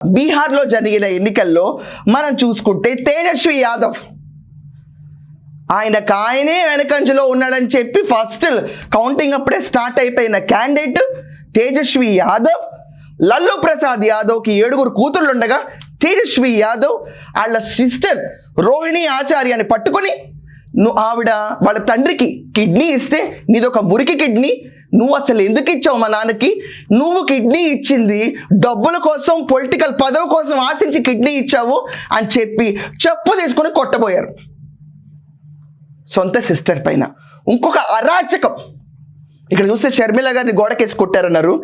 బీహార్లో జరిగిన ఎన్నికల్లో మనం చూసుకుంటే తేజస్వి యాదవ్ ఆయనే వెనకంజలో ఉన్నాడని చెప్పి ఫస్ట్ కౌంటింగ్ అప్పుడే స్టార్ట్ అయిపోయిన క్యాండిడేట్ తేజస్వి యాదవ్. లల్లూ ప్రసాద్ యాదవ్కి 7 కూతుళ్ళు ఉండగా తేజస్వి యాదవ్ వాళ్ళ సిస్టర్ రోహిణి ఆచార్యని పట్టుకొని ఆవిడ వాళ్ళ తండ్రికి కిడ్నీ ఇస్తే నీదొక మురికి కిడ్నీ, నువ్వు అసలు ఎందుకు ఇచ్చావు మా నాన్నకి, నువ్వు కిడ్నీ ఇచ్చింది డబ్బుల కోసం పొలిటికల్ పదవి కోసం ఆశించి కిడ్నీ ఇచ్చావు అని చెప్పి చెప్పు తీసుకొని కొట్టబోయారు సొంత సిస్టర్ పైన. ఇంకొక అరాచకం ఇక్కడ చూస్తే షర్మిల గారిని గోడకేసి కొట్టారన్నారు.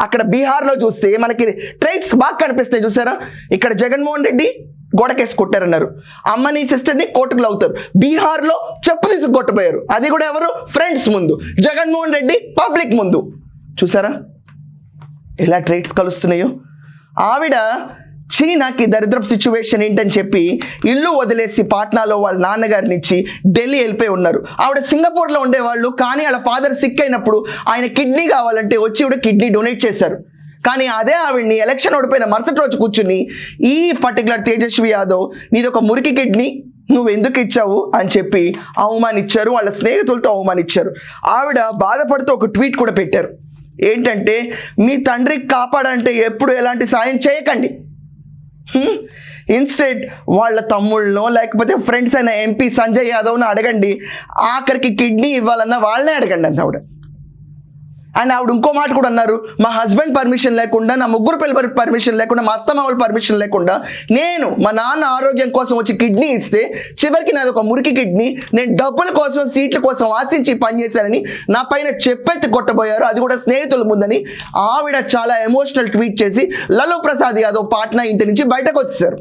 అక్కడ బీహార్లో చూస్తే మనకి ట్రైట్స్ బాగా కనిపిస్తాయి చూసారా. ఇక్కడ జగన్మోహన్ రెడ్డి గోడకేసి కొట్టారన్నారు, అమ్మని సిస్టర్ని కోర్టుకు లాగుతారు. బీహార్లో చెప్పు తీసుకు కొట్టబోయారు, అది కూడా ఎవరు, ఫ్రెండ్స్ ముందు, జగన్మోహన్ రెడ్డి పబ్లిక్ ముందు. చూసారా ఎలా ట్రైట్స్ కలుస్తున్నాయో. ఆవిడ చీనాకి దరిద్రపు సిచ్యువేషన్ ఏంటని చెప్పి ఇల్లు వదిలేసి పాట్నాలో వాళ్ళ నాన్నగారిని ఇచ్చి ఢిల్లీ వెళ్ళిపోయి ఉన్నారు. ఆవిడ సింగపూర్లో ఉండేవాళ్ళు, కానీ వాళ్ళ ఫాదర్ సిక్ అయినప్పుడు ఆయన కిడ్నీ కావాలంటే వచ్చి కూడా కిడ్నీ డొనేట్ చేశారు. కానీ అదే ఆవిడ్ని ఎలక్షన్ ఓడిపోయిన మరుసటి రోజు కూర్చుని ఈ పర్టికులర్ తేజస్వి యాదవ్ నీది ఒక మురికి కిడ్నీ నువ్వు ఎందుకు ఇచ్చావు అని చెప్పి అవమానించారు, వాళ్ళ స్నేహితులతో అవమానించారు. ఆవిడ బాధపడుతూ ఒక ట్వీట్ కూడా పెట్టారు, ఏంటంటే మీ తండ్రికి కాపాడంటే ఎప్పుడు ఎలాంటి సాయం చేయకండి, ఇన్స్టెడ్ వాళ్ళ తమ్ముళ్ళనో లేకపోతే ఫ్రెండ్స్ అయిన ఎంపీ సంజయ్ యాదవ్ను అడగండి, ఆఖరికి కిడ్నీ ఇవ్వాలన్నా వాళ్ళనే అడగండి అంత ఆవిడ. అండ్ ఆవిడ ఇంకో మాట కూడా అన్నారు, మా హస్బెండ్ పర్మిషన్ లేకుండా, నా ముగ్గురు పిల్లల పర్మిషన్ లేకుండా, మా అత్తమ్మ వాళ్ళ పర్మిషన్ లేకుండా నేను మా నాన్న ఆరోగ్యం కోసం వచ్చి కిడ్నీ ఇస్తే చివరికి నాది ఒక మురికి కిడ్నీ, నేను డబ్బుల కోసం సీట్ల కోసం ఆశించి పనిచేశానని నా పైన చెప్పెత్తి కొట్టబోయారు, అది కూడా స్నేహితుల ముందని ఆవిడ చాలా ఎమోషనల్ ట్వీట్ చేసి లల్లూ ప్రసాద్ యాదవ్ పాట్నా ఇంటి నుంచి బయటకు వచ్చేసారు.